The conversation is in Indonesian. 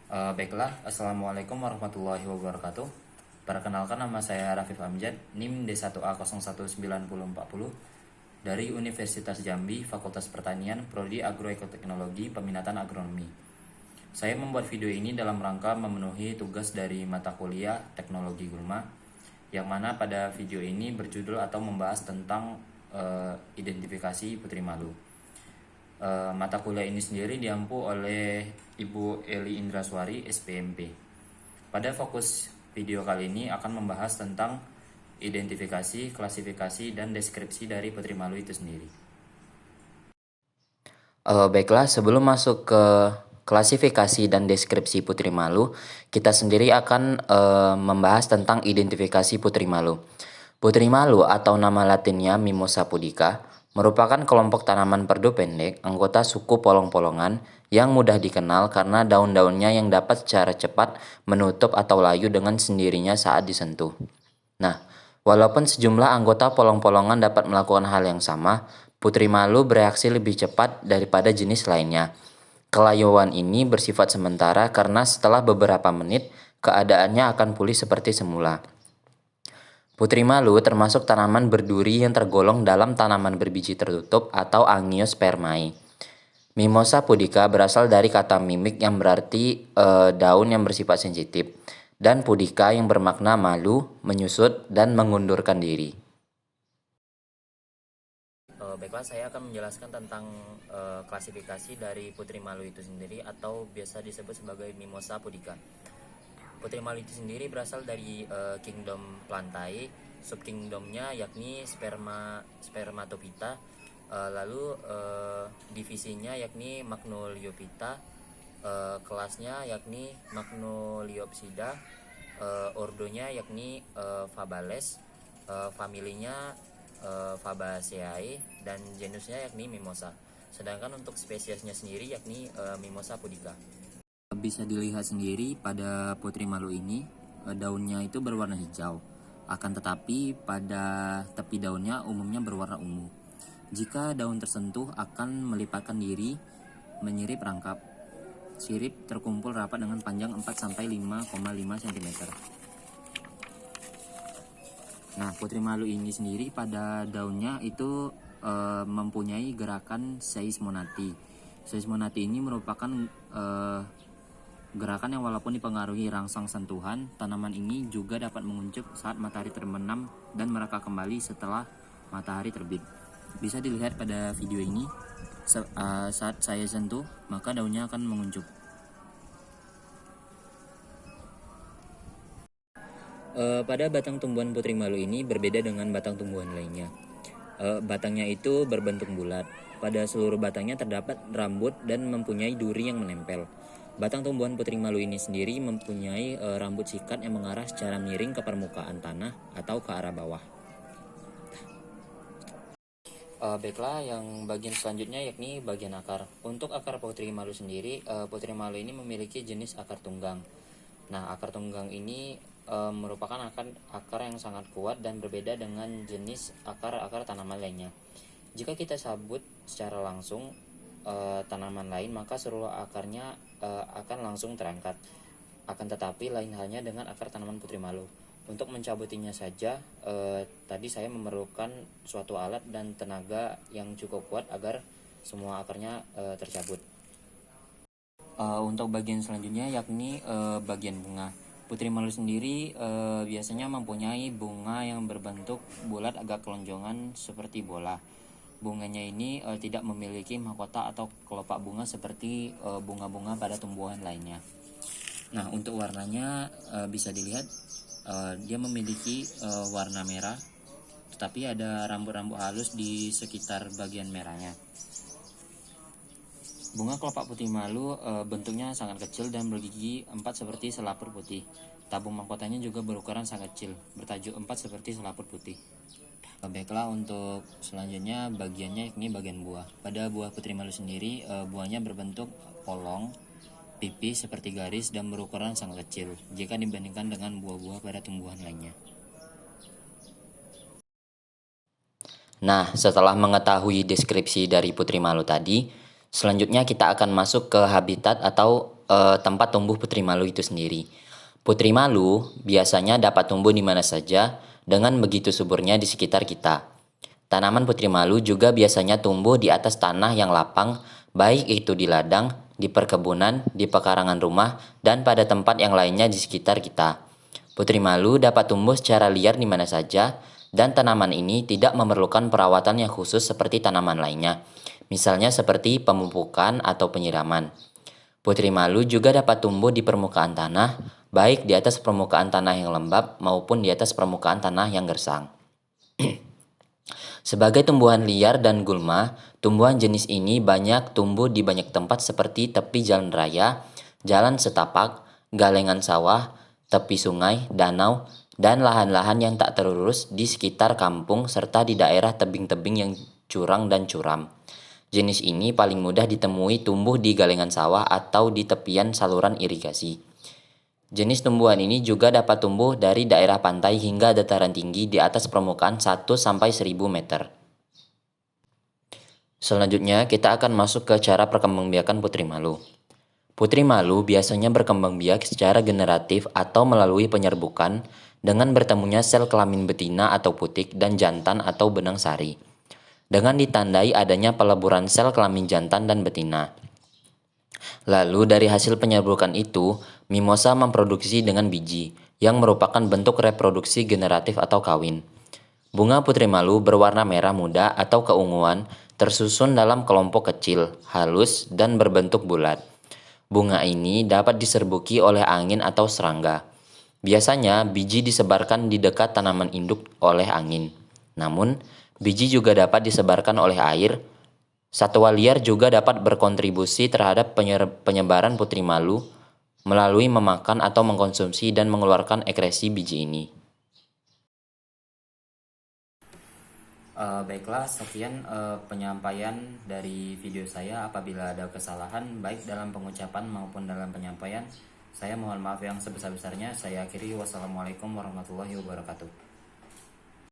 Baiklah, Assalamualaikum warahmatullahi wabarakatuh. Perkenalkan, nama saya Rafif Amjad, NIM D1A019040 dari Universitas Jambi, Fakultas Pertanian, Prodi Agroekoteknologi, Peminatan Agronomi. Saya membuat video ini dalam rangka memenuhi tugas dari mata kuliah Teknologi Gulma, yang mana pada video ini berjudul atau membahas tentang identifikasi putri malu. Mata kuliah ini sendiri diampu oleh Ibu Eli Indraswari, SPMP. Pada fokus video kali ini akan membahas tentang identifikasi, klasifikasi, dan deskripsi dari putri malu itu sendiri. Baiklah, sebelum masuk ke klasifikasi dan deskripsi putri malu, kita sendiri akan membahas tentang identifikasi putri malu. Putri malu atau nama latinnya Mimosa pudica merupakan kelompok tanaman perdu pendek anggota suku polong-polongan yang mudah dikenal karena daun-daunnya yang dapat secara cepat menutup atau layu dengan sendirinya saat disentuh. Nah, walaupun sejumlah anggota polong-polongan dapat melakukan hal yang sama, putri malu bereaksi lebih cepat daripada jenis lainnya. Kelayuan ini bersifat sementara karena setelah beberapa menit, keadaannya akan pulih seperti semula. Putri malu termasuk tanaman berduri yang tergolong dalam tanaman berbiji tertutup atau Angiospermae. Mimosa pudica berasal dari kata mimik yang berarti daun yang bersifat sensitif, dan pudica yang bermakna malu, menyusut, dan mengundurkan diri. Baiklah, saya akan menjelaskan tentang klasifikasi dari putri malu itu sendiri atau biasa disebut sebagai Mimosa pudica. Putri malu itu sendiri berasal dari kingdom Plantae, subkingdomnya yakni Spermatophyta, lalu divisinya yakni Magnoliophyta, kelasnya yakni Magnoliopsida, ordonya yakni Fabales, familinya Fabaceae, dan genusnya yakni Mimosa. Sedangkan untuk spesiesnya sendiri yakni Mimosa pudica. Bisa dilihat sendiri pada putri malu ini, daunnya itu berwarna hijau. Akan tetapi pada tepi daunnya umumnya berwarna ungu. Jika daun tersentuh akan melipatkan diri, menyirip rangkap. Sirip terkumpul rapat dengan panjang 4-5,5 cm. Nah, putri malu ini sendiri pada daunnya itu mempunyai gerakan seismonati. Seismonati ini merupakan gerakan yang walaupun dipengaruhi rangsang sentuhan, tanaman ini juga dapat menguncup saat matahari terbenam dan mereka kembali setelah matahari terbit. Bisa dilihat pada video ini, saat saya sentuh, maka daunnya akan menguncup. Pada batang tumbuhan putri malu ini berbeda dengan batang tumbuhan lainnya. Batangnya itu berbentuk bulat. Pada seluruh batangnya terdapat rambut dan mempunyai duri yang menempel. Batang tumbuhan putri malu ini sendiri mempunyai rambut sikat yang mengarah secara miring ke permukaan tanah atau ke arah bawah. Baiklah, yang bagian selanjutnya yakni bagian akar. Untuk akar putri malu sendiri, putri malu ini memiliki jenis akar tunggang. Nah, akar tunggang ini merupakan akar yang sangat kuat dan berbeda dengan jenis akar-akar tanaman lainnya. Jika kita sabut secara langsung tanaman lain, maka seluruh akarnya akan langsung terangkat. Akan tetapi lain halnya dengan akar tanaman putri malu. Untuk mencabutinya saja, tadi saya memerlukan suatu alat dan tenaga yang cukup kuat agar semua akarnya tercabut. Untuk bagian selanjutnya yakni bagian bunga. Putri malu sendiri biasanya mempunyai bunga yang berbentuk bulat agak kelonjongan seperti bola. Bunganya ini tidak memiliki mahkota atau kelopak bunga seperti bunga-bunga pada tumbuhan lainnya. Nah, untuk warnanya bisa dilihat dia memiliki warna merah, tetapi ada rambut-rambut halus di sekitar bagian merahnya. Bunga kelopak putih malu bentuknya sangat kecil dan bergigi 4 seperti selaput putih. Tabung mahkotanya juga berukuran sangat kecil, bertajuk 4 seperti selaput putih. Baiklah, untuk selanjutnya bagiannya yakni bagian buah. Pada buah putri malu sendiri, buahnya berbentuk polong, pipih seperti garis dan berukuran sangat kecil jika dibandingkan dengan buah-buah pada tumbuhan lainnya. Nah, setelah mengetahui deskripsi dari putri malu tadi, selanjutnya kita akan masuk ke habitat atau tempat tumbuh putri malu itu sendiri. Putri malu biasanya dapat tumbuh di mana saja dengan begitu suburnya di sekitar kita. Tanaman putri malu juga biasanya tumbuh di atas tanah yang lapang, baik itu di ladang, di perkebunan, di pekarangan rumah, dan pada tempat yang lainnya di sekitar kita. Putri malu dapat tumbuh secara liar di mana saja, dan tanaman ini tidak memerlukan perawatan yang khusus seperti tanaman lainnya, misalnya seperti pemupukan atau penyiraman. Putri malu juga dapat tumbuh di permukaan tanah, baik di atas permukaan tanah yang lembab maupun di atas permukaan tanah yang gersang. Sebagai tumbuhan liar dan gulma, tumbuhan jenis ini banyak tumbuh di banyak tempat seperti tepi jalan raya, jalan setapak, galengan sawah, tepi sungai, danau, dan lahan-lahan yang tak terurus di sekitar kampung serta di daerah tebing-tebing yang curang dan curam. Jenis ini paling mudah ditemui tumbuh di galengan sawah atau di tepian saluran irigasi. Jenis tumbuhan ini juga dapat tumbuh dari daerah pantai hingga dataran tinggi di atas permukaan 1-1000 meter. Selanjutnya, kita akan masuk ke cara perkembangbiakan putri malu. Putri malu biasanya berkembang biak secara generatif atau melalui penyerbukan dengan bertemunya sel kelamin betina atau putik dan jantan atau benang sari, dengan ditandai adanya peleburan sel kelamin jantan dan betina. Lalu dari hasil penyerbukan itu, mimosa memproduksi dengan biji, yang merupakan bentuk reproduksi generatif atau kawin. Bunga putri malu berwarna merah muda atau keunguan, tersusun dalam kelompok kecil, halus, dan berbentuk bulat. Bunga ini dapat diserbuki oleh angin atau serangga. Biasanya, biji disebarkan di dekat tanaman induk oleh angin. Namun, biji juga dapat disebarkan oleh air. Satwa liar juga dapat berkontribusi terhadap penyebaran putri malu melalui memakan atau mengkonsumsi dan mengeluarkan ekresi biji ini. Baiklah, sekian penyampaian dari video saya. Apabila ada kesalahan baik dalam pengucapan maupun dalam penyampaian, saya mohon maaf yang sebesar-besarnya. Saya akhiri, wassalamualaikum warahmatullahi wabarakatuh.